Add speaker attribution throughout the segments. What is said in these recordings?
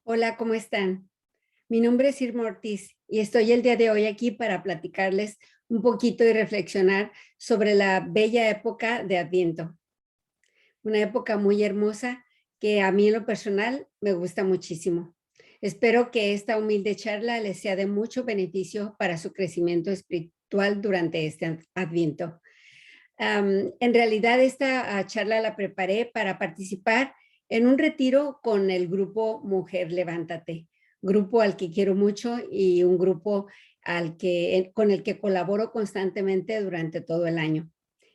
Speaker 1: Hola, ¿cómo están? Mi nombre es Irma Ortiz y estoy el día de hoy aquí para platicarles un poquito y reflexionar sobre la bella época de Adviento, una época muy hermosa que a mí en lo personal me gusta muchísimo. Espero que esta humilde charla les sea de mucho beneficio para su crecimiento espiritual durante este Adviento. En realidad esta charla la preparé para participar en un retiro con el grupo Mujer Levántate, grupo al que quiero mucho y un grupo con el que colaboro constantemente durante todo el año.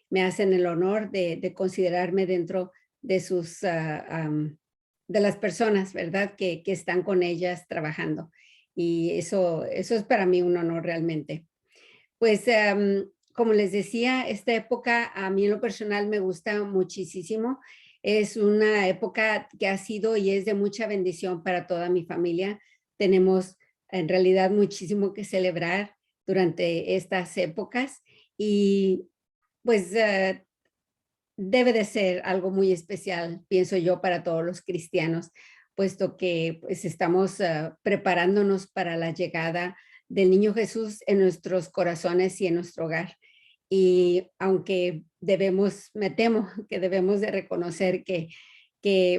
Speaker 1: Me hacen el honor de considerarme dentro de de las personas, ¿verdad? Que están con ellas trabajando. Y eso es para mí un honor realmente. Pues, como les decía, esta época a mí en lo personal me gusta muchísimo. Es una época que ha sido y es de mucha bendición para toda mi familia. Tenemos en realidad muchísimo que celebrar durante estas épocas y pues debe de ser algo muy especial, pienso yo, para todos los cristianos, puesto que pues estamos preparándonos para la llegada del niño Jesús en nuestros corazones y en nuestro hogar. Y aunque me temo que debemos de reconocer que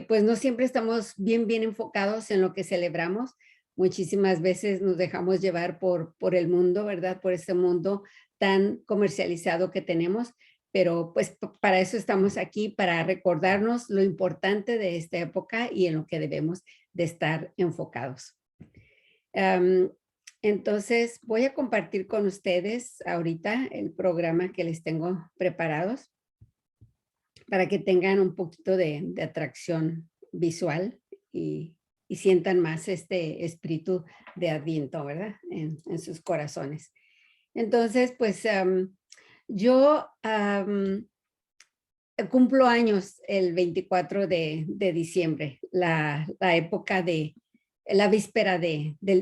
Speaker 1: pues no siempre estamos bien enfocados en lo que celebramos. Muchísimas veces nos dejamos llevar por el mundo, ¿verdad? Por este mundo tan comercializado que tenemos, pero pues para eso estamos aquí, para recordarnos lo importante de esta época y en lo que debemos de estar enfocados. Am, entonces, voy a compartir con ustedes ahorita el programa que les tengo preparados para que tengan un poquito de atracción visual y sientan más este espíritu de Adviento, ¿verdad? En sus corazones. Entonces, pues yo cumplo años el 24 de diciembre, la época de la víspera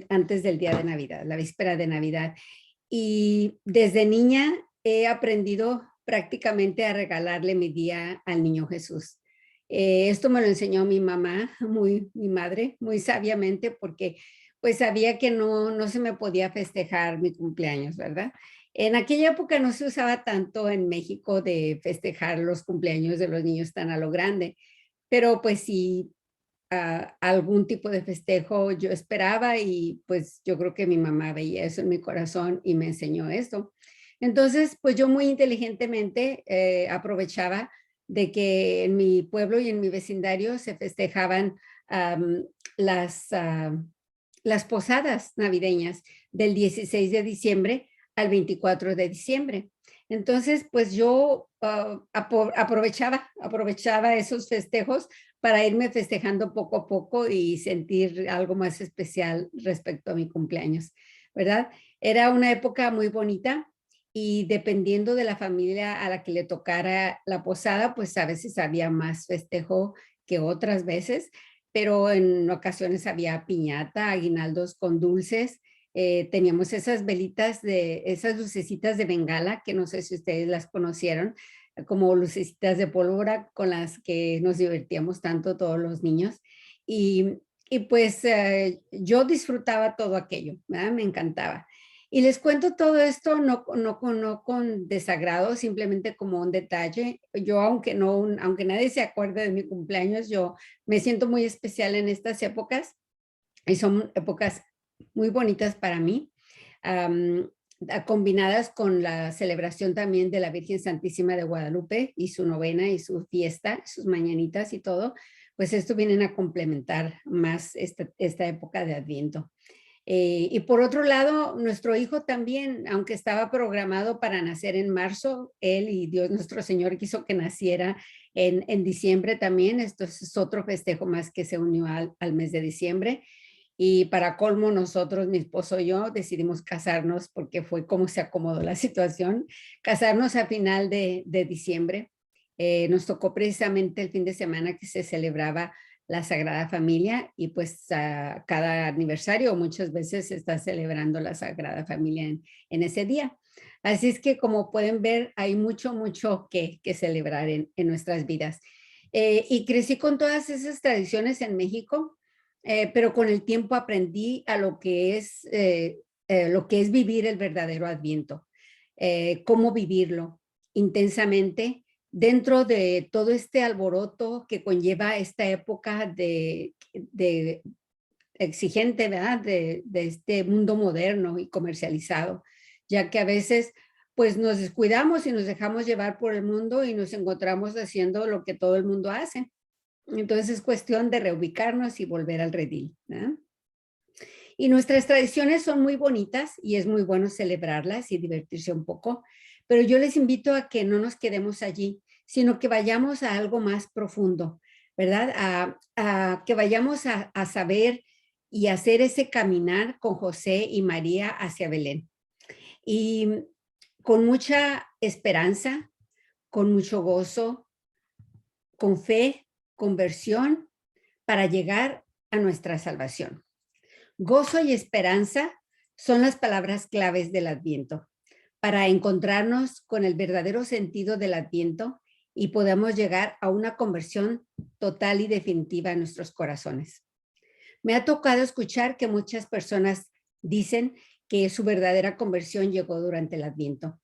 Speaker 1: antes del día de Navidad, la víspera de Navidad. Y desde niña he aprendido prácticamente a regalarle mi día al niño Jesús. Esto me lo enseñó mi mamá, mi madre, muy sabiamente, porque pues sabía que no se me podía festejar mi cumpleaños, ¿verdad? En aquella época no se usaba tanto en México de festejar los cumpleaños de los niños tan a lo grande, pero pues sí, algún tipo de festejo yo esperaba y pues yo creo que mi mamá veía eso en mi corazón y me enseñó esto. Entonces, pues yo muy inteligentemente aprovechaba de que en mi pueblo y en mi vecindario se festejaban am, las, ah, las posadas navideñas del 16 de diciembre al 24 de diciembre. Entonces, pues yo aprovechaba esos festejos para irme festejando poco a poco y sentir algo más especial respecto a mi cumpleaños, ¿verdad? Era una época muy bonita y dependiendo de la familia a la que le tocara la posada, pues a veces había más festejo que otras veces, pero en ocasiones había piñata, aguinaldos con dulces. Teníamos esas lucecitas de Bengala, que no sé si ustedes las conocieron, como lucecitas de pólvora con las que nos divertíamos tanto todos los niños. Y, y pues yo disfrutaba todo aquello, ¿verdad? Me encantaba. Y les cuento todo esto no con desagrado, simplemente como un detalle. Yo, aunque nadie se acuerde de mi cumpleaños, yo me siento muy especial en estas épocas y son épocas muy bonitas para mí, am, combinadas con la celebración también de la Virgen Santísima de Guadalupe y su novena y su fiesta, sus mañanitas y todo, pues esto vienen a complementar más esta época de Adviento. Y por otro lado, nuestro hijo también, aunque estaba programado para nacer en marzo, él y Dios nuestro Señor quiso que naciera en diciembre también. Esto es otro festejo más que se unió al mes de diciembre. Y para colmo, nosotros, mi esposo y yo, decidimos casarnos porque fue como se acomodó la situación, casarnos a final de diciembre. Nos tocó precisamente el fin de semana que se celebraba la Sagrada Familia y pues cada aniversario muchas veces se está celebrando la Sagrada Familia en ese día. Así es que como pueden ver, hay mucho que celebrar en nuestras vidas. Y crecí con todas esas tradiciones en México. pero con el tiempo aprendí a lo que es vivir el verdadero Adviento, cómo vivirlo intensamente dentro de todo este alboroto que conlleva esta época de exigente, ¿verdad? De este mundo moderno y comercializado, ya que a veces pues nos descuidamos y nos dejamos llevar por el mundo y nos encontramos haciendo lo que todo el mundo hace. Entonces es cuestión de reubicarnos y volver al redil, ¿verdad? Y nuestras tradiciones son muy bonitas y es muy bueno celebrarlas y divertirse un poco, pero yo les invito a que no nos quedemos allí, sino que vayamos a algo más profundo, ¿verdad? A que vayamos a saber y hacer ese caminar con José y María hacia Belén. Y con mucha esperanza, con mucho gozo, con fe, conversión, para llegar a nuestra salvación. Gozo y esperanza son las palabras claves del Adviento para encontrarnos con el verdadero sentido del Adviento y podamos llegar a una conversión total y definitiva en nuestros corazones. Me ha tocado escuchar que muchas personas dicen que su verdadera conversión llegó durante el Adviento.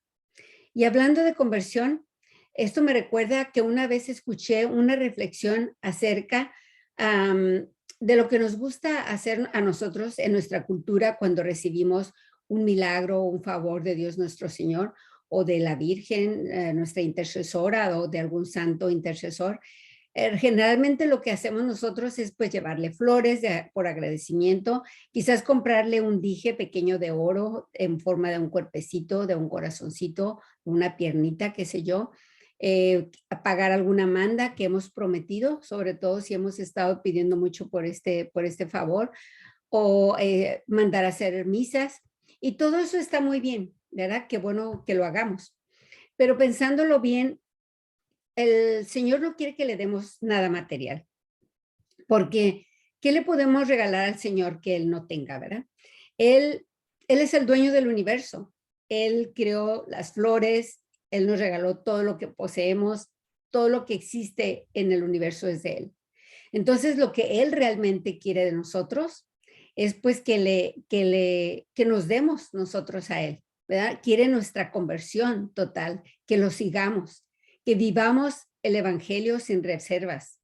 Speaker 1: Y hablando de conversión, esto me recuerda que una vez escuché una reflexión acerca de lo que nos gusta hacer a nosotros en nuestra cultura cuando recibimos un milagro o un favor de Dios nuestro Señor o de la Virgen, nuestra intercesora, o de algún santo intercesor. Generalmente lo que hacemos nosotros es pues llevarle flores por agradecimiento, quizás comprarle un dije pequeño de oro en forma de un cuerpecito, de un corazoncito, una piernita, qué sé yo, pagar alguna manda que hemos prometido, sobre todo si hemos estado pidiendo mucho por este favor, o mandar a hacer misas. Y todo eso está muy bien, ¿verdad? Qué bueno que lo hagamos. Pero pensándolo bien, el Señor no quiere que le demos nada material, porque ¿qué le podemos regalar al Señor que Él no tenga, verdad? Él es el dueño del universo. Él creó las flores, Él nos regaló todo lo que poseemos, todo lo que existe en el universo es de Él. Entonces, lo que Él realmente quiere de nosotros es pues que nos demos nosotros a Él, ¿verdad? Quiere nuestra conversión total, que lo sigamos, que vivamos el evangelio sin reservas.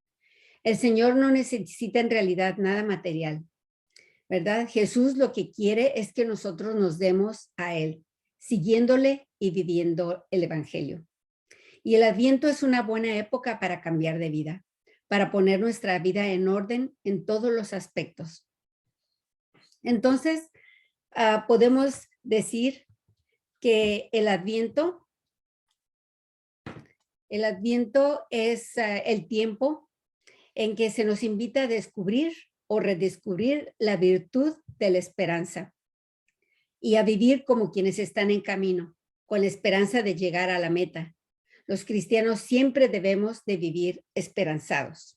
Speaker 1: El Señor no necesita en realidad nada material, ¿verdad? Jesús lo que quiere es que nosotros nos demos a Él, siguiéndole y viviendo el evangelio. Y el Adviento es una buena época para cambiar de vida, para poner nuestra vida en orden en todos los aspectos. Entonces, podemos decir que el Adviento es el tiempo en que se nos invita a descubrir o redescubrir la virtud de la esperanza y a vivir como quienes están en camino, con la esperanza de llegar a la meta. Los cristianos siempre debemos de vivir esperanzados.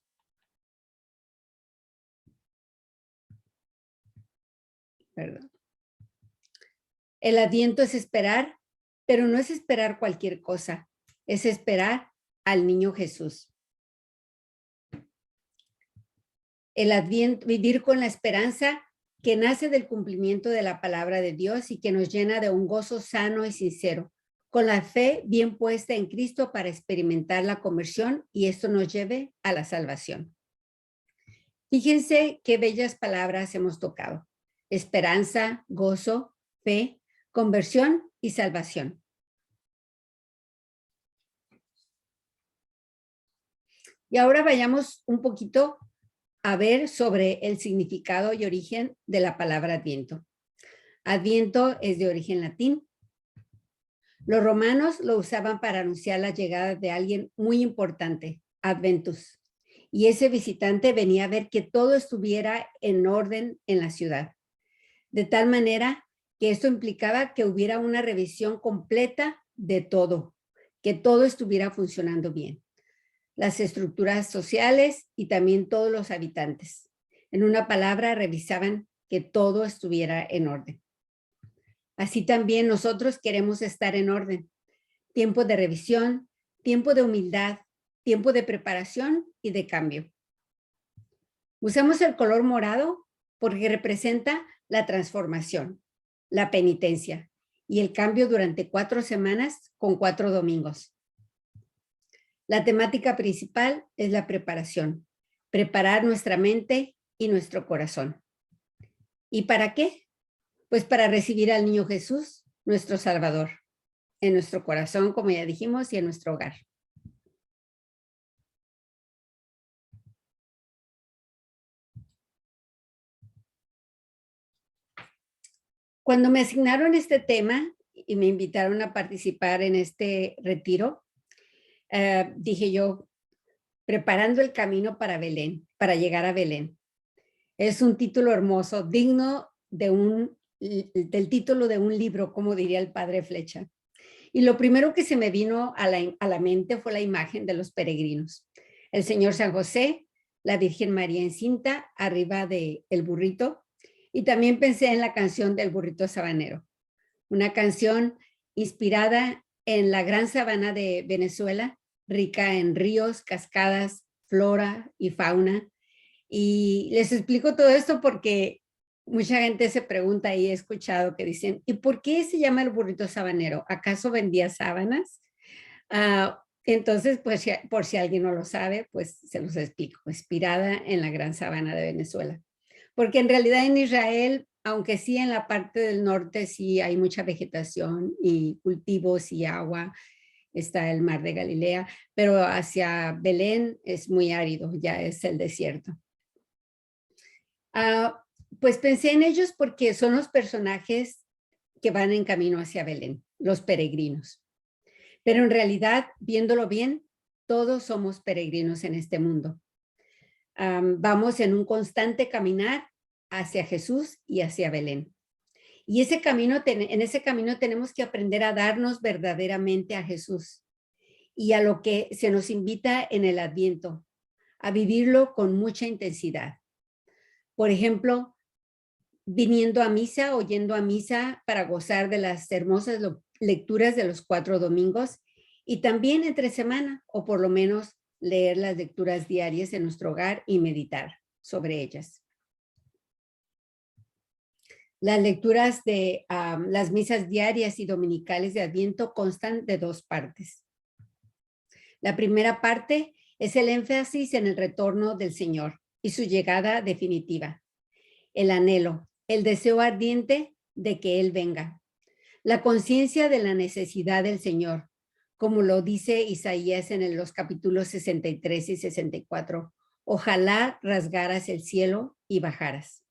Speaker 1: Perdón. El Adviento es esperar, pero no es esperar cualquier cosa, es esperar al niño Jesús. El Adviento, vivir con la esperanza que nace del cumplimiento de la palabra de Dios y que nos llena de un gozo sano y sincero, con la fe bien puesta en Cristo para experimentar la conversión y esto nos lleve a la salvación. Fíjense qué bellas palabras hemos tocado: esperanza, gozo, fe, conversión y salvación. Y ahora vayamos un poquito a ver sobre el significado y origen de la palabra Adviento. Adviento es de origen latín. Los romanos lo usaban para anunciar la llegada de alguien muy importante, Adventus. Y ese visitante venía a ver que todo estuviera en orden en la ciudad. De tal manera que esto implicaba que hubiera una revisión completa de todo, que todo estuviera funcionando bien. Las estructuras sociales y también todos los habitantes. En una palabra, revisaban que todo estuviera en orden. Así también nosotros queremos estar en orden. Tiempo de revisión, tiempo de humildad, tiempo de preparación y de cambio. Usamos el color morado porque representa la transformación, la penitencia y el cambio durante 4 semanas con 4 domingos. La temática principal es la preparación, preparar nuestra mente y nuestro corazón. ¿Y para qué? Pues para recibir al niño Jesús, nuestro Salvador, en nuestro corazón, como ya dijimos, y en nuestro hogar. Cuando me asignaron este tema y me invitaron a participar en este retiro, dije yo, preparando el camino para Belén, para llegar a Belén. Es un título hermoso, digno del título de un libro, como diría el padre Flecha. Y lo primero que se me vino a la mente fue la imagen de los peregrinos. El Señor San José, la Virgen María encinta, arriba del burrito. Y también pensé en la canción del burrito sabanero, una canción inspirada en la gran sabana de Venezuela, rica en ríos, cascadas, flora y fauna. Y les explico todo esto porque mucha gente se pregunta y he escuchado que dicen, ¿y por qué se llama el burrito sabanero? ¿Acaso vendía sábanas? Entonces, pues por si alguien no lo sabe, pues se los explico. Inspirada en la gran sabana de Venezuela. Porque en realidad en Israel, aunque sí en la parte del norte sí hay mucha vegetación y cultivos y agua, está el mar de Galilea, pero hacia Belén es muy árido, ya es el desierto. Pues pensé en ellos porque son los personajes que van en camino hacia Belén, los peregrinos. Pero en realidad, viéndolo bien, todos somos peregrinos en este mundo. Vamos en un constante caminar hacia Jesús y hacia Belén. Y en ese camino tenemos que aprender a darnos verdaderamente a Jesús y a lo que se nos invita en el Adviento, a vivirlo con mucha intensidad. Por ejemplo, viniendo a misa, oyendo a misa para gozar de las hermosas lecturas de los 4 domingos y también entre semana, o por lo menos leer las lecturas diarias en nuestro hogar y meditar sobre ellas. Las lecturas de las misas diarias y dominicales de Adviento constan de 2 partes. La primera parte es el énfasis en el retorno del Señor y su llegada definitiva. El anhelo, el deseo ardiente de que Él venga. La conciencia de la necesidad del Señor, como lo dice Isaías en los capítulos 63 y 64. Ojalá rasgaras el cielo y bajaras.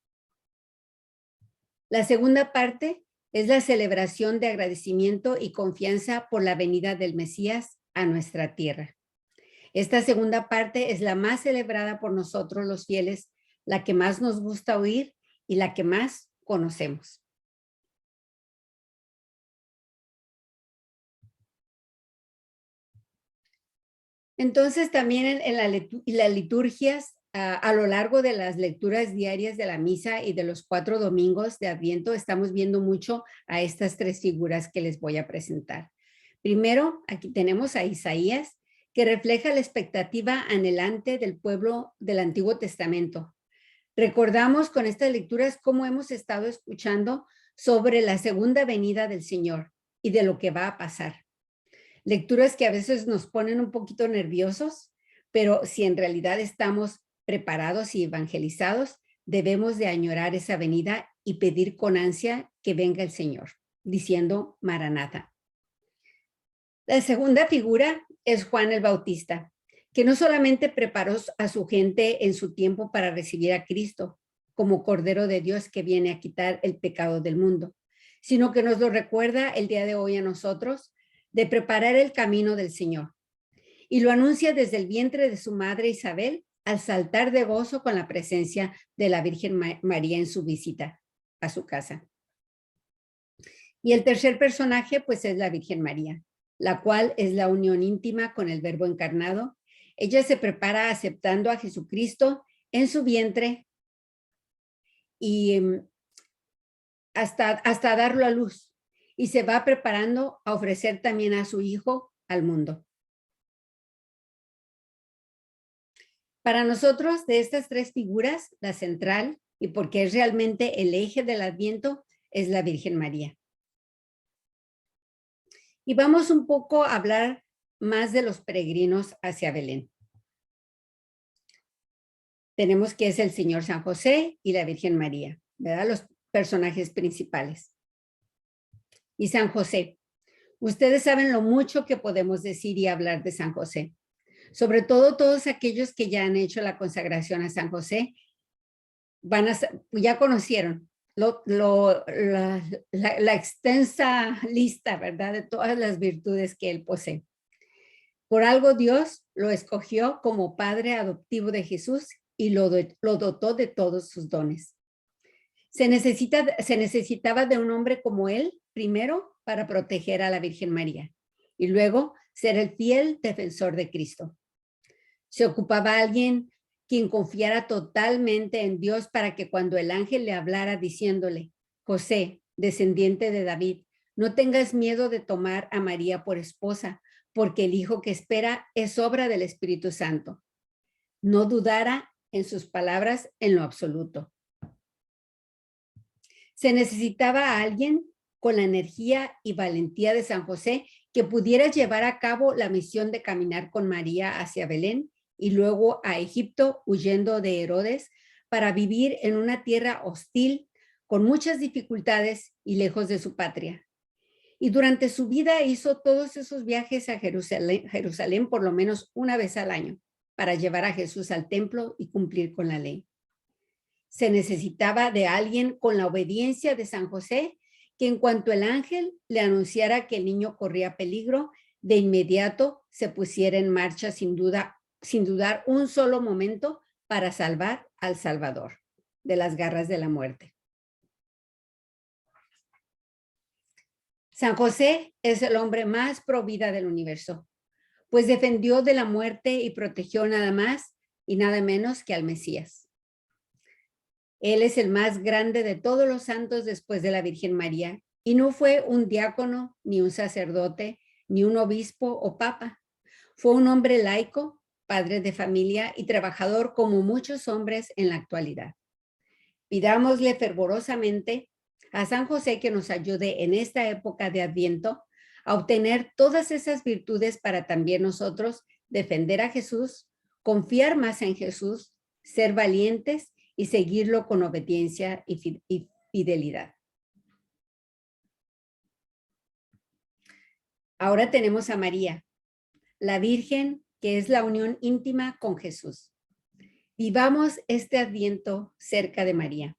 Speaker 1: La segunda parte es la celebración de agradecimiento y confianza por la venida del Mesías a nuestra tierra. Esta segunda parte es la más celebrada por nosotros los fieles, la que más nos gusta oír y la que más conocemos. Entonces también en las liturgias, a lo largo de las lecturas diarias de la misa y de los 4 domingos de Adviento, estamos viendo mucho a estas 3 figuras que les voy a presentar. Primero, aquí tenemos a Isaías, que refleja la expectativa anhelante del pueblo del Antiguo Testamento. Recordamos con estas lecturas cómo hemos estado escuchando sobre la segunda venida del Señor y de lo que va a pasar. Lecturas que a veces nos ponen un poquito nerviosos, pero si en realidad estamos preparados y evangelizados, debemos de añorar esa venida y pedir con ansia que venga el Señor, diciendo Maranatha. La segunda figura es Juan el Bautista, que no solamente preparó a su gente en su tiempo para recibir a Cristo como Cordero de Dios que viene a quitar el pecado del mundo, sino que nos lo recuerda el día de hoy a nosotros de preparar el camino del Señor. Y lo anuncia desde el vientre de su madre Isabel al saltar de gozo con la presencia de la Virgen María en su visita a su casa. Y el tercer personaje pues es la Virgen María, la cual es la unión íntima con el Verbo encarnado. Ella se prepara aceptando a Jesucristo en su vientre y hasta darlo a luz. Y se va preparando a ofrecer también a su hijo al mundo. Para nosotros, de estas tres figuras, la central, y porque es realmente el eje del Adviento, es la Virgen María. Y vamos un poco a hablar más de los peregrinos hacia Belén. Tenemos que es el Señor San José y la Virgen María, ¿verdad? Los personajes principales. Y San José. Ustedes saben lo mucho que podemos decir y hablar de San José. Sobre todo todos aquellos que ya han hecho la consagración a San José, ya conocieron la extensa lista, ¿verdad? De todas las virtudes que él posee. Por algo Dios lo escogió como padre adoptivo de Jesús y lo dotó de todos sus dones. Se necesitaba de un hombre como él, primero, para proteger a la Virgen María, y luego ser el fiel defensor de Cristo. Se ocupaba alguien quien confiara totalmente en Dios para que cuando el ángel le hablara diciéndole, José, descendiente de David, no tengas miedo de tomar a María por esposa, porque el hijo que espera es obra del Espíritu Santo. No dudara en sus palabras en lo absoluto. Se necesitaba a alguien con la energía y valentía de San José que pudiera llevar a cabo la misión de caminar con María hacia Belén y luego a Egipto huyendo de Herodes para vivir en una tierra hostil con muchas dificultades y lejos de su patria. Y durante su vida hizo todos esos viajes a Jerusalén por lo menos una vez al año para llevar a Jesús al templo y cumplir con la ley. Se necesitaba de alguien con la obediencia de San José, que en cuanto el ángel le anunciara que el niño corría peligro, de inmediato se pusiera en marcha sin dudar un solo momento para salvar al Salvador de las garras de la muerte. San José es el hombre más pro vida del universo, pues defendió de la muerte y protegió nada más y nada menos que al Mesías. Él es el más grande de todos los santos después de la Virgen María, y no fue un diácono, ni un sacerdote, ni un obispo o papa. Fue un hombre laico, padre de familia y trabajador como muchos hombres en la actualidad. Pidámosle fervorosamente a San José que nos ayude en esta época de Adviento a obtener todas esas virtudes para también nosotros defender a Jesús, confiar más en Jesús, ser valientes y seguirlo con obediencia y fidelidad. Ahora tenemos a María, la Virgen, que es la unión íntima con Jesús. Vivamos este Adviento cerca de María.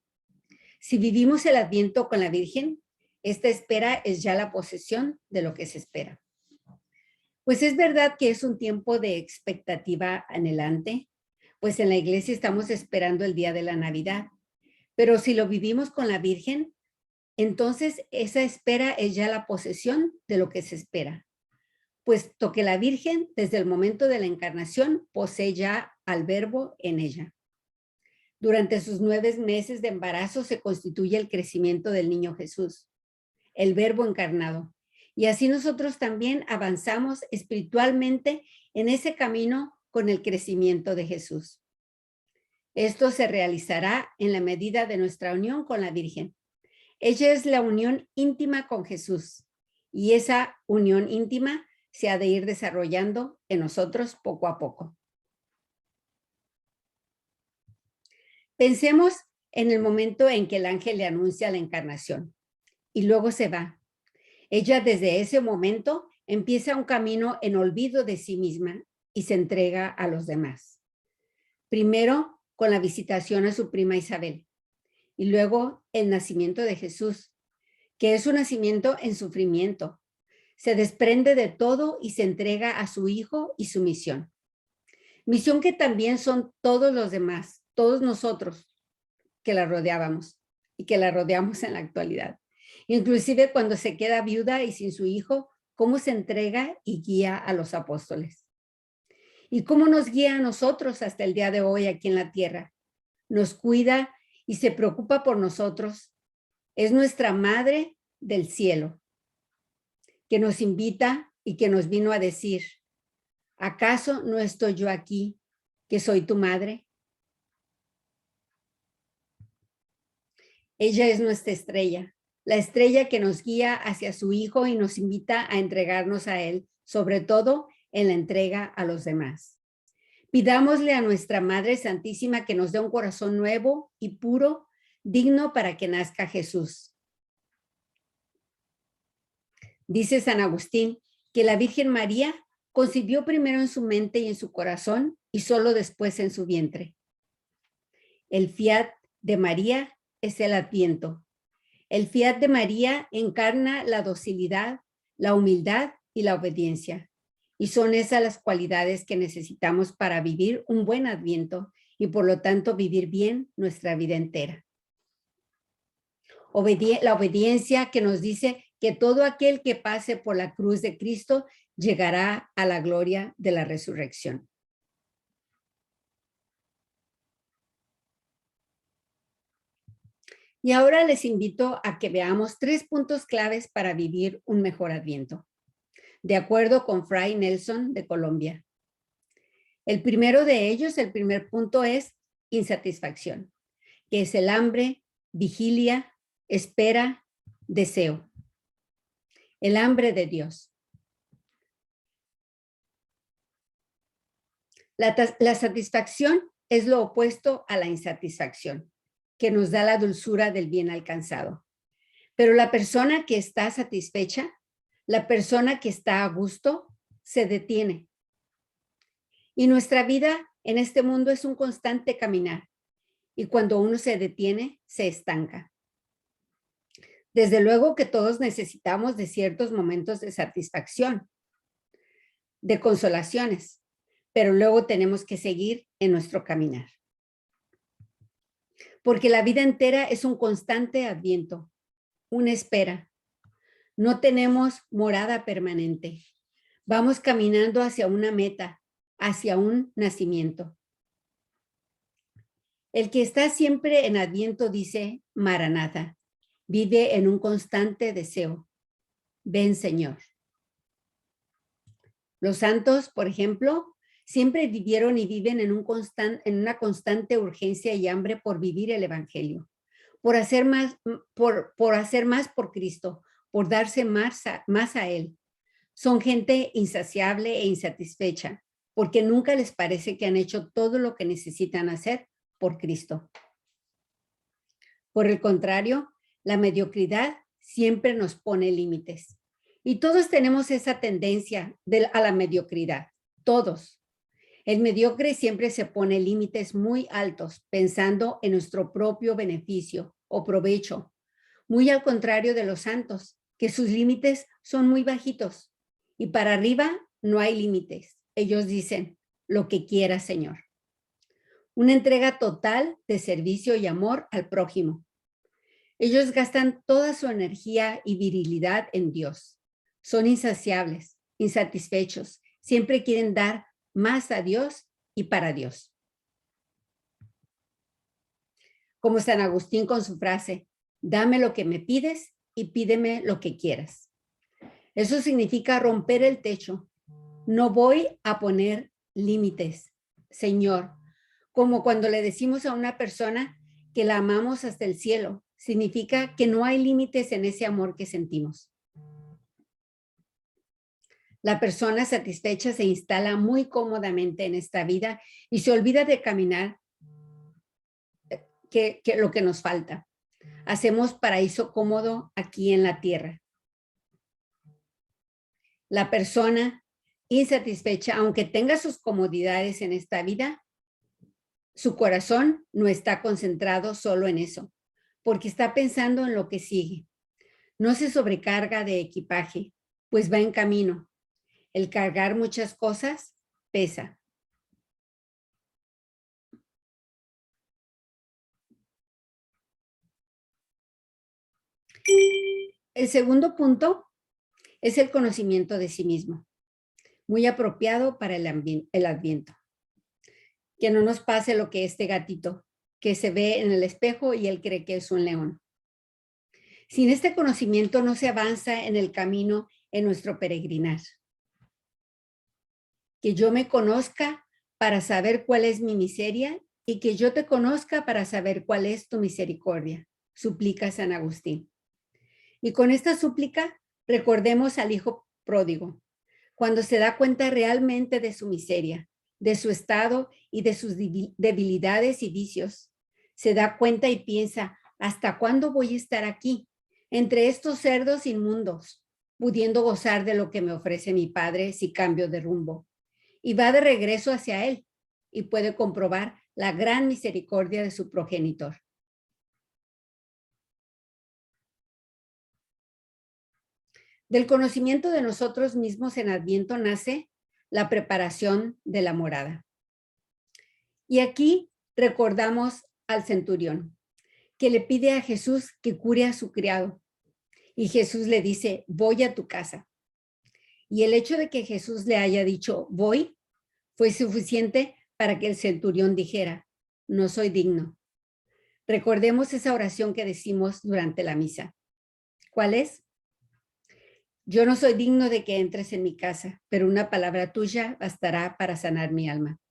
Speaker 1: Si vivimos el Adviento con la Virgen, esta espera es ya la posesión de lo que se espera. Pues es verdad que es un tiempo de expectativa anhelante, pues en la iglesia estamos esperando el día de la Navidad. Pero si lo vivimos con la Virgen, entonces esa espera es ya la posesión de lo que se espera, puesto que la Virgen desde el momento de la encarnación posee ya al Verbo en ella. Durante sus 9 meses de embarazo se constituye el crecimiento del niño Jesús, el Verbo encarnado. Y así nosotros también avanzamos espiritualmente en ese camino con el crecimiento de Jesús. Esto se realizará en la medida de nuestra unión con la Virgen. Ella es la unión íntima con Jesús y esa unión íntima se ha de ir desarrollando en nosotros poco a poco. Pensemos en el momento en que el ángel le anuncia la encarnación y luego se va. Ella desde ese momento empieza un camino en olvido de sí misma y se entrega a los demás. Primero con la visitación a su prima Isabel y luego el nacimiento de Jesús, que es un nacimiento en sufrimiento. Se desprende de todo y se entrega a su hijo y su misión. Misión que también son todos los demás, todos nosotros que la rodeábamos y que la rodeamos en la actualidad. Inclusive cuando se queda viuda y sin su hijo, cómo se entrega y guía a los apóstoles. Y cómo nos guía a nosotros hasta el día de hoy aquí en la tierra. Nos cuida y se preocupa por nosotros. Es nuestra madre del cielo, que nos invita y que nos vino a decir, ¿acaso no estoy yo aquí que soy tu madre. Ella es nuestra estrella, la estrella que nos guía hacia su Hijo y nos invita a entregarnos a Él, sobre todo en la entrega a los demás. Pidámosle a nuestra Madre Santísima que nos dé un corazón nuevo y puro, digno para que nazca Jesús. Dice San Agustín que la Virgen María concibió primero en su mente y en su corazón y solo después en su vientre. El fiat de María es el Adviento. El fiat de María encarna la docilidad, la humildad y la obediencia. Y son esas las cualidades que necesitamos para vivir un buen Adviento y por lo tanto vivir bien nuestra vida entera. La obediencia que nos dice que todo aquel que pase por la cruz de Cristo llegará a la gloria de la resurrección. Y ahora les invito a que veamos 3 puntos claves para vivir un mejor Adviento, de acuerdo con Fray Nelson de Colombia. El primero de ellos, el primer punto es insatisfacción, que es el hambre, vigilia, espera, deseo. El hambre de Dios. La satisfacción es lo opuesto a la insatisfacción, que nos da la dulzura del bien alcanzado. Pero la persona que está satisfecha, la persona que está a gusto, se detiene. Y nuestra vida en este mundo es un constante caminar. Y cuando uno se detiene, se estanca. Desde luego que todos necesitamos de ciertos momentos de satisfacción, de consolaciones, pero luego tenemos que seguir en nuestro caminar. Porque la vida entera es un constante adviento, una espera. No tenemos morada permanente. Vamos caminando hacia una meta, hacia un nacimiento. El que está siempre en adviento dice, Maranatha, vive en un constante deseo. Ven, Señor. Los santos, por ejemplo, siempre vivieron y viven en una constante urgencia y hambre por vivir el evangelio, por hacer más por Cristo, por darse más a Él. Son gente insaciable e insatisfecha, porque nunca les parece que han hecho todo lo que necesitan hacer por Cristo. Por el contrario, la mediocridad siempre nos pone límites. Y todos tenemos esa tendencia a la mediocridad, todos. El mediocre siempre se pone límites muy altos, pensando en nuestro propio beneficio o provecho, muy al contrario de los santos, que sus límites son muy bajitos. Y para arriba no hay límites. Ellos dicen, lo que quiera, Señor. Una entrega total de servicio y amor al prójimo. Ellos gastan toda su energía y virilidad en Dios. Son insaciables, insatisfechos. Siempre quieren dar más a Dios y para Dios. Como San Agustín con su frase, dame lo que me pides y pídeme lo que quieras. Eso significa romper el techo. No voy a poner límites, Señor. Como cuando le decimos a una persona que la amamos hasta el cielo, significa que no hay límites en ese amor que sentimos. La persona satisfecha se instala muy cómodamente en esta vida y se olvida de caminar que lo que nos falta. Hacemos paraíso cómodo aquí en la tierra. La persona insatisfecha, aunque tenga sus comodidades en esta vida, su corazón no está concentrado solo en eso, porque está pensando en lo que sigue. No se sobrecarga de equipaje, pues va en camino. El cargar muchas cosas pesa. El segundo punto es el conocimiento de sí mismo, muy apropiado para el Adviento. Que no nos pase lo que este gatito, que se ve en el espejo y él cree que es un león. Sin este conocimiento no se avanza en el camino en nuestro peregrinar. Que yo me conozca para saber cuál es mi miseria y que yo te conozca para saber cuál es tu misericordia, suplica San Agustín. Y con esta súplica recordemos al hijo pródigo, cuando se da cuenta realmente de su miseria, de su estado y de sus debilidades y vicios. Se da cuenta y piensa, ¿hasta cuándo voy a estar aquí, entre estos cerdos inmundos, pudiendo gozar de lo que me ofrece mi padre si cambio de rumbo? Y va de regreso hacia él y puede comprobar la gran misericordia de su progenitor. Del conocimiento de nosotros mismos en Adviento nace la preparación de la morada. Y aquí recordamos al centurión, que le pide a Jesús que cure a su criado. Y Jesús le dice, voy a tu casa. Y el hecho de que Jesús le haya dicho, voy, fue suficiente para que el centurión dijera, no soy digno. Recordemos esa oración que decimos durante la misa. ¿Cuál es? Yo no soy digno de que entres en mi casa, pero una palabra tuya bastará para sanar mi alma.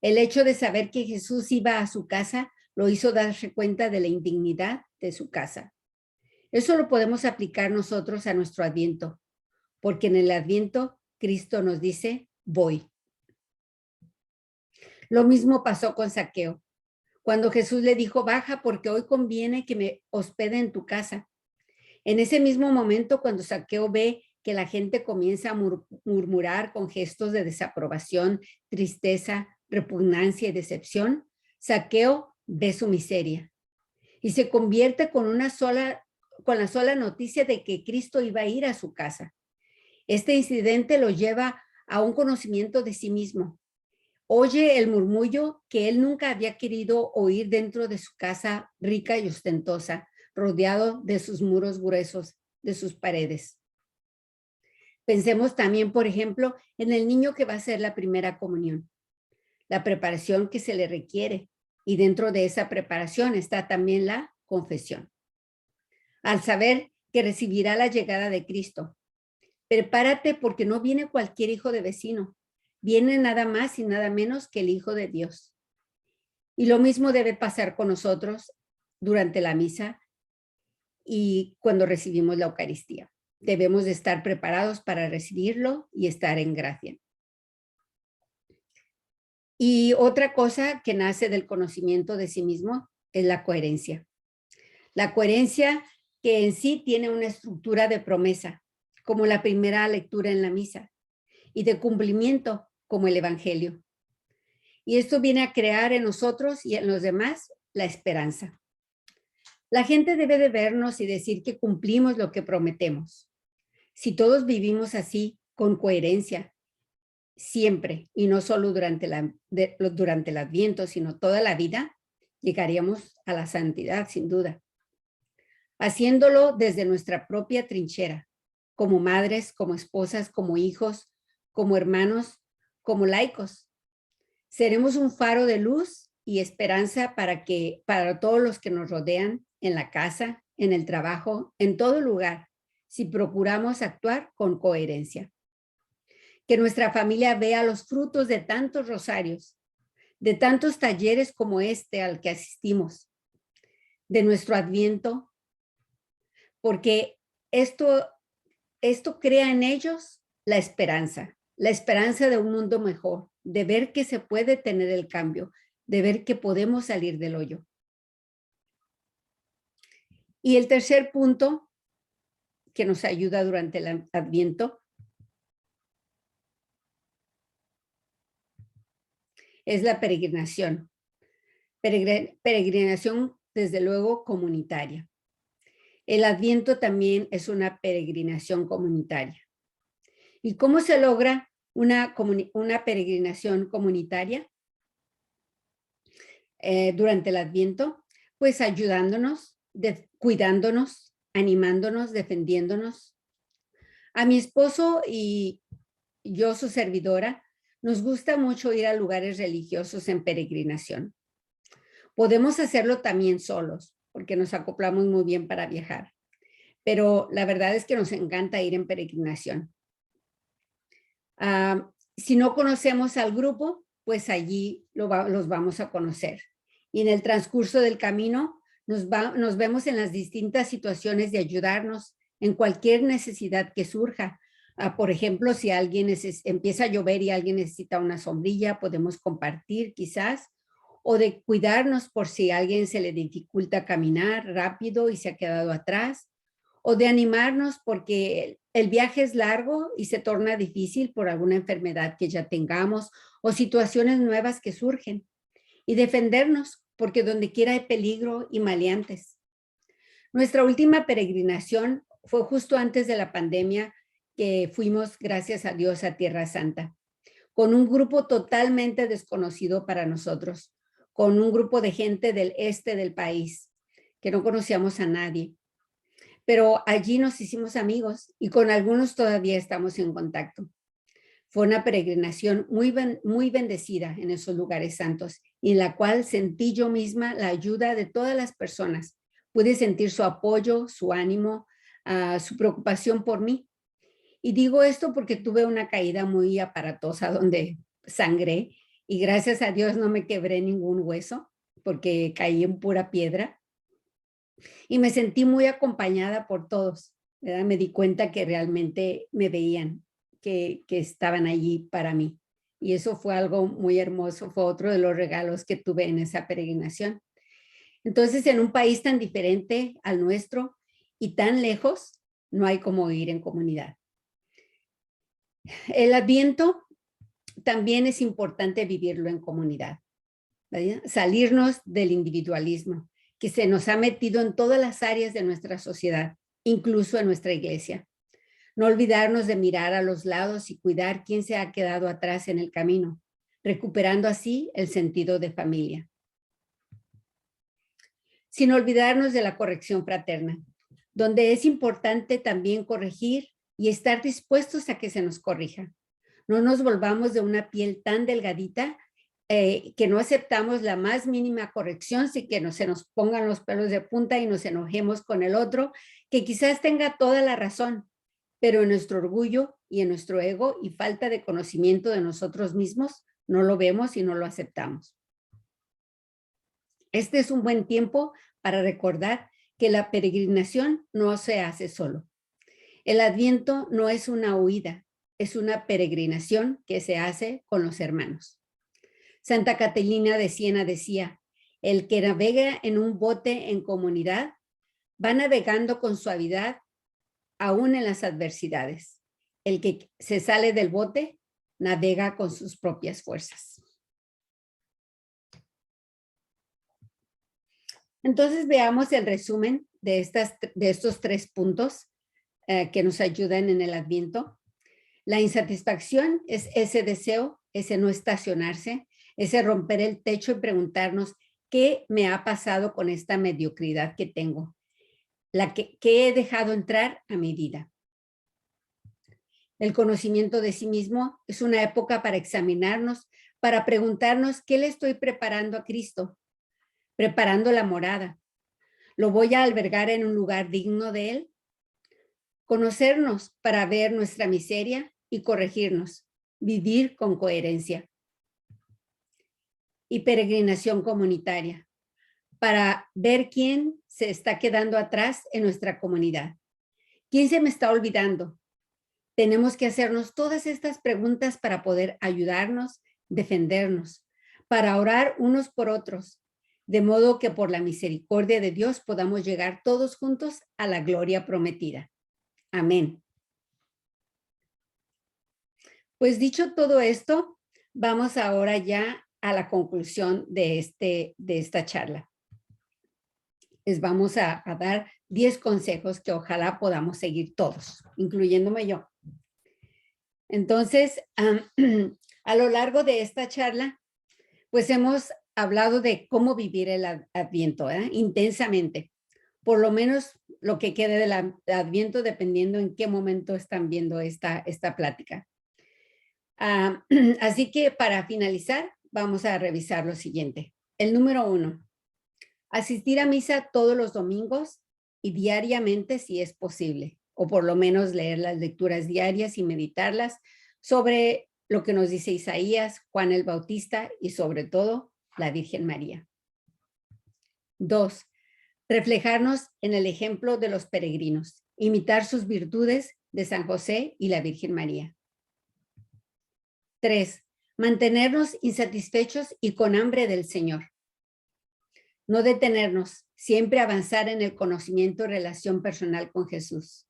Speaker 1: El hecho de saber que Jesús iba a su casa lo hizo darse cuenta de la indignidad de su casa. Eso lo podemos aplicar nosotros a nuestro Adviento, porque en el Adviento Cristo nos dice, voy. Lo mismo pasó con Zaqueo, cuando Jesús le dijo, baja porque hoy conviene que me hospede en tu casa. En ese mismo momento, cuando Zaqueo ve que la gente comienza a murmurar con gestos de desaprobación, tristeza, repugnancia y decepción, Zaqueo ve su miseria y se convierte con la sola noticia de que Cristo iba a ir a su casa. Este incidente lo lleva a un conocimiento de sí mismo. Oye el murmullo que él nunca había querido oír dentro de su casa rica y ostentosa, rodeado de sus muros gruesos, de sus paredes. Pensemos también, por ejemplo, en el niño que va a hacer la primera comunión, la preparación que se le requiere, y dentro de esa preparación está también la confesión. Al saber que recibirá la llegada de Cristo, prepárate porque no viene cualquier hijo de vecino, viene nada más y nada menos que el Hijo de Dios. Y lo mismo debe pasar con nosotros durante la misa y cuando recibimos la Eucaristía. Debemos de estar preparados para recibirlo y estar en gracia. Y otra cosa que nace del conocimiento de sí mismo es la coherencia. La coherencia que en sí tiene una estructura de promesa, como la primera lectura en la misa, y de cumplimiento, como el Evangelio. Y esto viene a crear en nosotros y en los demás la esperanza. La gente debe de vernos y decir que cumplimos lo que prometemos. Si todos vivimos así, con coherencia, siempre, y no solo durante el Adviento, sino toda la vida, llegaríamos a la santidad, sin duda. Haciéndolo desde nuestra propia trinchera, como madres, como esposas, como hijos, como hermanos, como laicos. Seremos un faro de luz y esperanza para todos los que nos rodean en la casa, en el trabajo, en todo lugar, si procuramos actuar con coherencia. Que nuestra familia vea los frutos de tantos rosarios, de tantos talleres como este al que asistimos, de nuestro Adviento, porque esto crea en ellos la esperanza de un mundo mejor, de ver que se puede tener el cambio, de ver que podemos salir del hoyo. Y el tercer punto que nos ayuda durante el Adviento es la peregrinación. Peregrinación, desde luego, comunitaria. El Adviento también es una peregrinación comunitaria. ¿Y cómo se logra una peregrinación comunitaria durante el Adviento? Pues ayudándonos, cuidándonos, animándonos, defendiéndonos. A mi esposo y yo, su servidora, nos gusta mucho ir a lugares religiosos en peregrinación. Podemos hacerlo también solos, porque nos acoplamos muy bien para viajar. Pero la verdad es que nos encanta ir en peregrinación. Si no conocemos al grupo, pues allí los vamos a conocer. Y en el transcurso del camino nos vemos en las distintas situaciones de ayudarnos en cualquier necesidad que surja. Por ejemplo, si alguien empieza a llover y alguien necesita una sombrilla, podemos compartir quizás, o de cuidarnos por si a alguien se le dificulta caminar rápido y se ha quedado atrás, o de animarnos porque el viaje es largo y se torna difícil por alguna enfermedad que ya tengamos o situaciones nuevas que surgen, y defendernos porque donde quiera hay peligro y maleantes. Nuestra última peregrinación fue justo antes de la pandemia, que fuimos, gracias a Dios, a Tierra Santa, con un grupo totalmente desconocido para nosotros, con un grupo de gente del este del país, que no conocíamos a nadie. Pero allí nos hicimos amigos y con algunos todavía estamos en contacto. Fue una peregrinación muy bendecida en esos lugares santos, y en la cual sentí yo misma la ayuda de todas las personas. Pude sentir su apoyo, su ánimo, su preocupación por mí. Y digo esto porque tuve una caída muy aparatosa donde sangré, y gracias a Dios no me quebré ningún hueso porque caí en pura piedra. Y me sentí muy acompañada por todos, ¿verdad? Me di cuenta que realmente me veían, que estaban allí para mí. Y eso fue algo muy hermoso, fue otro de los regalos que tuve en esa peregrinación. Entonces, en un país tan diferente al nuestro y tan lejos, no hay como ir en comunidad. El Adviento también es importante vivirlo en comunidad, ¿verdad? Salirnos del individualismo que se nos ha metido en todas las áreas de nuestra sociedad, incluso en nuestra iglesia. No olvidarnos de mirar a los lados y cuidar quién se ha quedado atrás en el camino, recuperando así el sentido de familia. Sin olvidarnos de la corrección fraterna, donde es importante también corregir y estar dispuestos a que se nos corrija. No nos volvamos de una piel tan delgadita que no aceptamos la más mínima corrección, sin que se nos pongan los pelos de punta y nos enojemos con el otro, que quizás tenga toda la razón, pero en nuestro orgullo y en nuestro ego y falta de conocimiento de nosotros mismos, no lo vemos y no lo aceptamos. Este es un buen tiempo para recordar que la peregrinación no se hace solo. El Adviento no es una huida, es una peregrinación que se hace con los hermanos. Santa Catalina de Siena decía, el que navega en un bote en comunidad va navegando con suavidad aún en las adversidades. El que se sale del bote navega con sus propias fuerzas. Entonces veamos el resumen de estos 3 puntos que nos ayudan en el Adviento. La insatisfacción es ese deseo, ese no estacionarse, ese romper el techo y preguntarnos qué me ha pasado con esta mediocridad que tengo, que he dejado entrar a mi vida. El conocimiento de sí mismo es una época para examinarnos, para preguntarnos qué le estoy preparando a Cristo, preparando la morada. ¿Lo voy a albergar en un lugar digno de Él? Conocernos para ver nuestra miseria y corregirnos, vivir con coherencia. Y peregrinación comunitaria, para ver quién se está quedando atrás en nuestra comunidad. ¿Quién se me está olvidando? Tenemos que hacernos todas estas preguntas para poder ayudarnos, defendernos, para orar unos por otros, de modo que por la misericordia de Dios podamos llegar todos juntos a la gloria prometida. Amén. Pues dicho todo esto, vamos ahora ya a la conclusión de esta charla. Les vamos a dar 10 consejos que ojalá podamos seguir todos, incluyéndome yo. Entonces, a lo largo de esta charla, pues hemos hablado de cómo vivir el Adviento, intensamente. Por lo menos lo que quede del Adviento, dependiendo en qué momento están viendo esta plática. Así que para finalizar, vamos a revisar lo siguiente. El número 1, asistir a misa todos los domingos y diariamente si es posible, o por lo menos leer las lecturas diarias y meditarlas sobre lo que nos dice Isaías, Juan el Bautista y sobre todo la Virgen María. 2. Reflejarnos en el ejemplo de los peregrinos, imitar sus virtudes de San José y la Virgen María. 3. Mantenernos insatisfechos y con hambre del Señor. No detenernos, siempre avanzar en el conocimiento y relación personal con Jesús.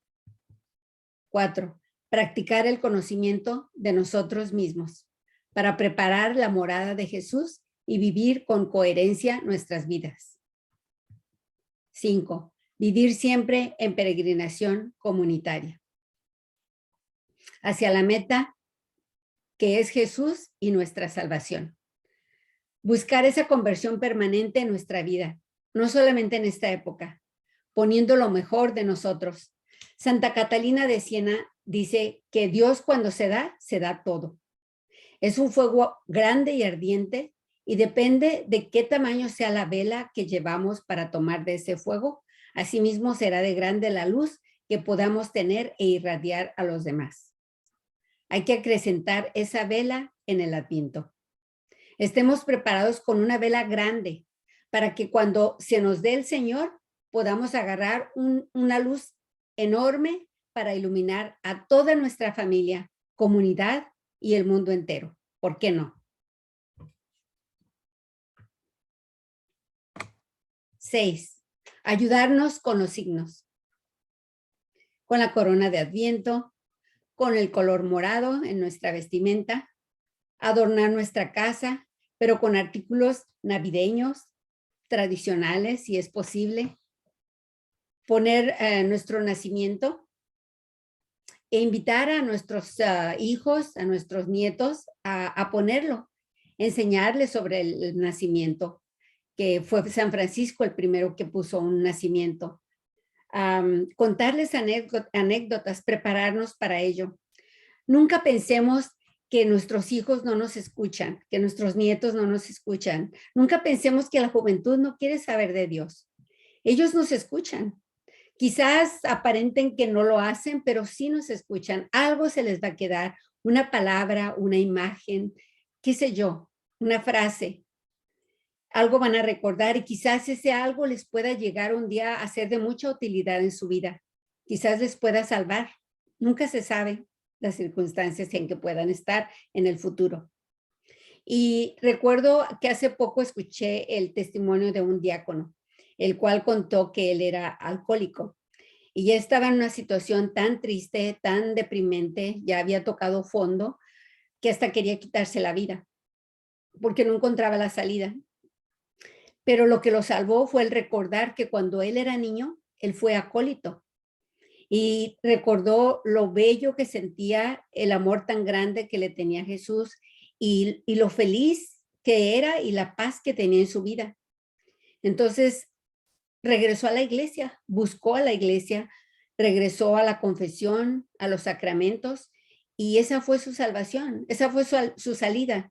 Speaker 1: 4. Practicar el conocimiento de nosotros mismos para preparar la morada de Jesús y vivir con coherencia nuestras vidas. 5. Vivir siempre en peregrinación comunitaria hacia la meta que es Jesús y nuestra salvación. Buscar esa conversión permanente en nuestra vida, no solamente en esta época, poniendo lo mejor de nosotros. Santa Catalina de Siena dice que Dios cuando se da todo. Es un fuego grande y ardiente y depende de qué tamaño sea la vela que llevamos para tomar de ese fuego. Asimismo será de grande la luz que podamos tener e irradiar a los demás. Hay que acrecentar esa vela en el Adviento. Estemos preparados con una vela grande para que cuando se nos dé el Señor podamos agarrar una luz enorme para iluminar a toda nuestra familia, comunidad y el mundo entero. ¿Por qué no? 6. Ayudarnos con los signos. Con la corona de Adviento, con el color morado en nuestra vestimenta, adornar nuestra casa, pero con artículos navideños, tradicionales, si es posible, poner nuestro nacimiento e invitar a nuestros hijos, a nuestros nietos a ponerlo, enseñarles sobre el nacimiento, que fue San Francisco el primero que puso un nacimiento. Contarles anécdotas, prepararnos para ello. Nunca pensemos que nuestros hijos no nos escuchan, que nuestros nietos no nos escuchan. Nunca pensemos que la juventud no quiere saber de Dios. Ellos nos escuchan. Quizás aparenten que no lo hacen, pero sí nos escuchan. Algo se les va a quedar, una palabra, una imagen, qué sé yo, una frase. Algo van a recordar y quizás ese algo les pueda llegar un día a ser de mucha utilidad en su vida. Quizás les pueda salvar. Nunca se sabe las circunstancias en que puedan estar en el futuro. Y recuerdo que hace poco escuché el testimonio de un diácono, el cual contó que él era alcohólico y ya estaba en una situación tan triste, tan deprimente, ya había tocado fondo, que hasta quería quitarse la vida, porque no encontraba la salida. Pero lo que lo salvó fue el recordar que cuando él era niño, él fue acólito y recordó lo bello que sentía, el amor tan grande que le tenía Jesús y lo feliz que era y la paz que tenía en su vida. Entonces regresó a la iglesia, buscó a la iglesia, regresó a la confesión, a los sacramentos y esa fue su salvación, esa fue su salida.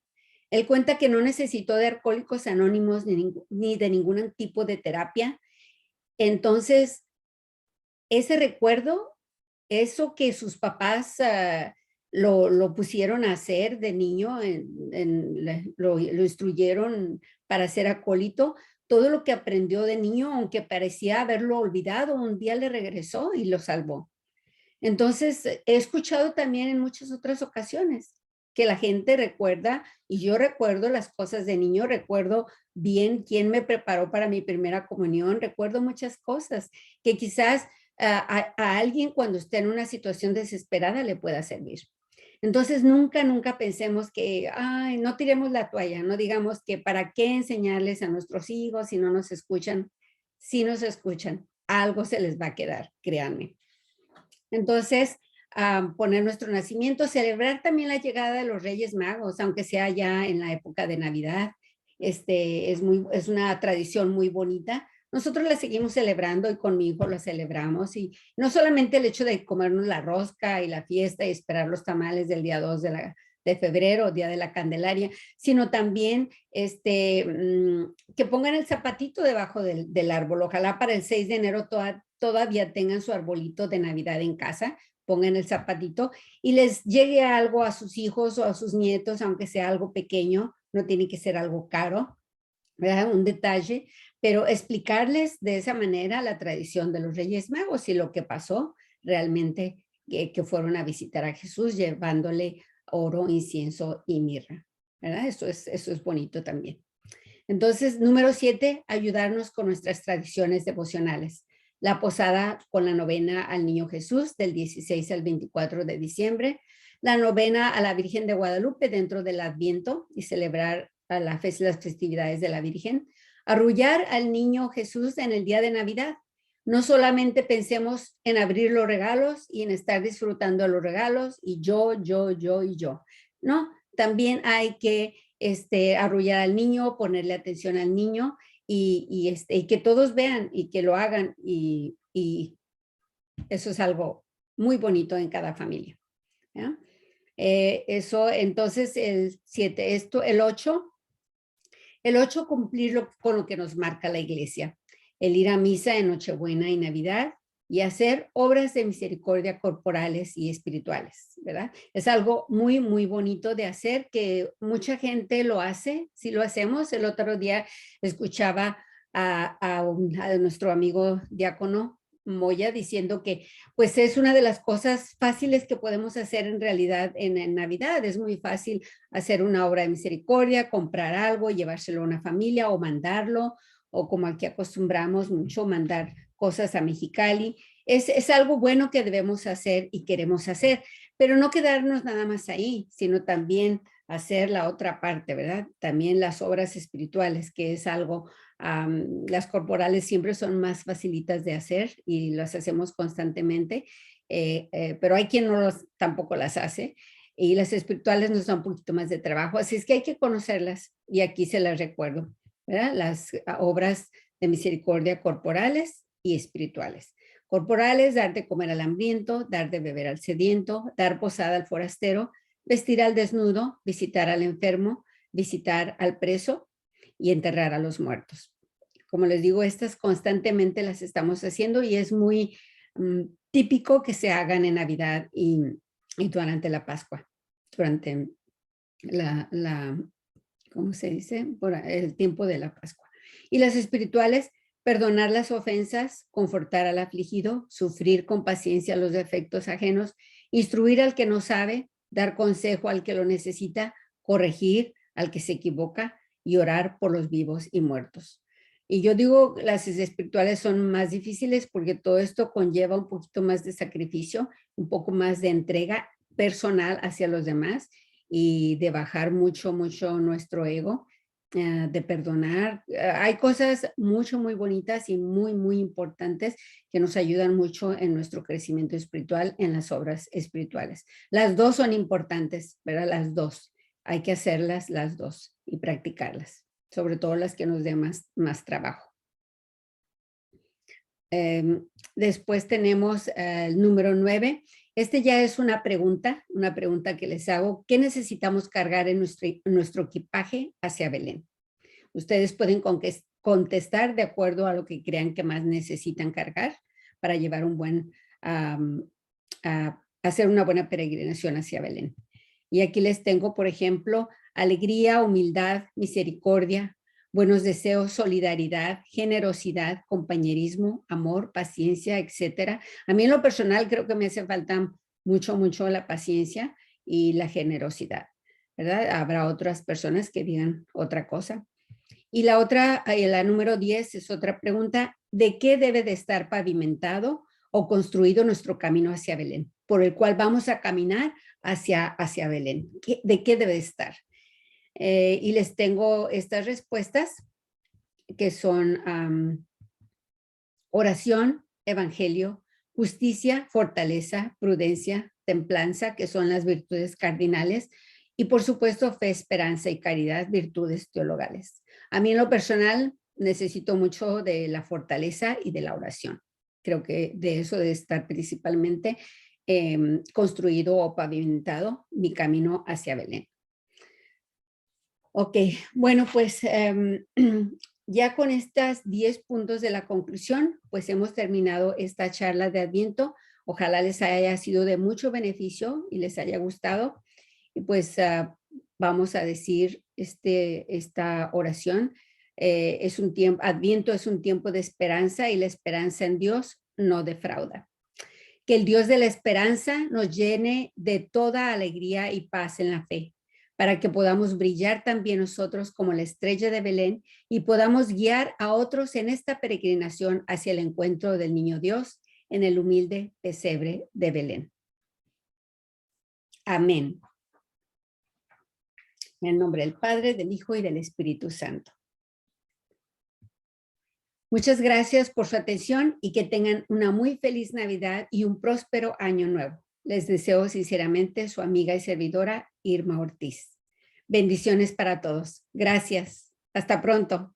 Speaker 1: Él cuenta que no necesitó de Alcohólicos Anónimos ni de ningún tipo de terapia. Entonces, ese recuerdo, eso que sus papás lo pusieron a hacer de niño, lo instruyeron para ser acólito, todo lo que aprendió de niño, aunque parecía haberlo olvidado, un día le regresó y lo salvó. Entonces, he escuchado también en muchas otras ocasiones que la gente recuerda, y yo recuerdo las cosas de niño, recuerdo bien quién me preparó para mi primera comunión, recuerdo muchas cosas que quizás a alguien cuando esté en una situación desesperada le pueda servir. Entonces, nunca pensemos que, ay, no tiremos la toalla, no digamos que para qué enseñarles a nuestros hijos si no nos escuchan. Si nos escuchan, algo se les va a quedar, créanme. Entonces, poner nuestro nacimiento, celebrar también la llegada de los Reyes Magos, aunque sea ya en la época de Navidad. Es una tradición muy bonita. Nosotros la seguimos celebrando y con mi hijo lo celebramos. Y no solamente el hecho de comernos la rosca y la fiesta y esperar los tamales del día 2 de febrero, Día de la Candelaria, sino también que pongan el zapatito debajo del árbol. Ojalá para el 6 de enero todavía tengan su arbolito de Navidad en casa, pongan el zapatito y les llegue algo a sus hijos o a sus nietos, aunque sea algo pequeño, no tiene que ser algo caro, ¿verdad? Un detalle, pero explicarles de esa manera la tradición de los Reyes Magos y lo que pasó realmente que fueron a visitar a Jesús llevándole oro, incienso y mirra, ¿verdad? Eso es bonito también. Entonces, número 7, ayudarnos con nuestras tradiciones devocionales. La posada con la novena al Niño Jesús del 16 al 24 de diciembre, la novena a la Virgen de Guadalupe dentro del Adviento y celebrar a las festividades de la Virgen, arrullar al Niño Jesús en el día de Navidad. No solamente pensemos en abrir los regalos y en estar disfrutando de los regalos y yo. No, también hay que arrullar al niño, ponerle atención al niño y que todos vean y que lo hagan y eso es algo muy bonito en cada familia. ¿Ya? Eso, entonces, el 7, el 8, cumplir con lo que nos marca la iglesia, el ir a misa en Nochebuena y Navidad y hacer obras de misericordia corporales y espirituales, ¿verdad? Es algo muy, muy bonito de hacer, que mucha gente lo hace, si lo hacemos. El otro día escuchaba a nuestro amigo diácono Moya diciendo que pues es una de las cosas fáciles que podemos hacer en realidad en Navidad. Es muy fácil hacer una obra de misericordia, comprar algo, llevárselo a una familia o mandarlo, o como aquí acostumbramos mucho mandar cosas a Mexicali. Es algo bueno que debemos hacer y queremos hacer, pero no quedarnos nada más ahí, sino también hacer la otra parte, ¿verdad? También las obras espirituales, que es algo, las corporales siempre son más facilitas de hacer y las hacemos constantemente, pero hay quien tampoco las hace, y las espirituales nos dan un poquito más de trabajo, así es que hay que conocerlas y aquí se las recuerdo, ¿verdad? Las obras de misericordia corporales y espirituales. Corporales, dar de comer al hambriento, dar de beber al sediento, dar posada al forastero, vestir al desnudo, visitar al enfermo, visitar al preso y enterrar a los muertos. Como les digo, estas constantemente las estamos haciendo y es muy típico que se hagan en Navidad y durante la Pascua, durante ¿cómo se dice? Por el tiempo de la Pascua. Y las espirituales, perdonar las ofensas, confortar al afligido, sufrir con paciencia los defectos ajenos, instruir al que no sabe, dar consejo al que lo necesita, corregir al que se equivoca y orar por los vivos y muertos. Y yo digo, las espirituales son más difíciles porque todo esto conlleva un poquito más de sacrificio, un poco más de entrega personal hacia los demás y de bajar mucho nuestro ego, de perdonar. Hay cosas muy bonitas y muy importantes que nos ayudan mucho en nuestro crecimiento espiritual, en las obras espirituales. Las dos son importantes, ¿verdad? Las dos. Hay que hacerlas las dos y practicarlas, sobre todo las que nos den más trabajo. Después tenemos el número 9. Ya es una pregunta que les hago. ¿Qué necesitamos cargar en nuestro equipaje hacia Belén? Ustedes pueden contestar de acuerdo a lo que crean que más necesitan cargar para llevar hacer una buena peregrinación hacia Belén. Y aquí les tengo, por ejemplo, alegría, humildad, misericordia, buenos deseos, solidaridad, generosidad, compañerismo, amor, paciencia, etcétera. A mí en lo personal creo que me hace falta mucho la paciencia y la generosidad, ¿verdad? Habrá otras personas que digan otra cosa. Y la otra, la número 10 es otra pregunta: ¿de qué debe de estar pavimentado o construido nuestro camino hacia Belén, por el cual vamos a caminar hacia Belén? ¿De qué debe de estar? Y les tengo estas respuestas que son oración, evangelio, justicia, fortaleza, prudencia, templanza, que son las virtudes cardinales, y por supuesto fe, esperanza y caridad, virtudes teologales. A mí en lo personal necesito mucho de la fortaleza y de la oración. Creo que de eso debe estar principalmente construido o pavimentado mi camino hacia Belén. Ok, bueno, pues ya con estas 10 puntos de la conclusión, pues hemos terminado esta charla de Adviento. Ojalá les haya sido de mucho beneficio y les haya gustado. Y pues vamos a decir esta oración. Adviento es un tiempo de esperanza y la esperanza en Dios no defrauda. Que el Dios de la esperanza nos llene de toda alegría y paz en la fe, para que podamos brillar también nosotros como la estrella de Belén y podamos guiar a otros en esta peregrinación hacia el encuentro del niño Dios en el humilde pesebre de Belén. Amén. En el nombre del Padre, del Hijo y del Espíritu Santo. Muchas gracias por su atención y que tengan una muy feliz Navidad y un próspero año nuevo. Les deseo sinceramente su amiga y servidora Irma Ortiz. Bendiciones para todos. Gracias. Hasta pronto.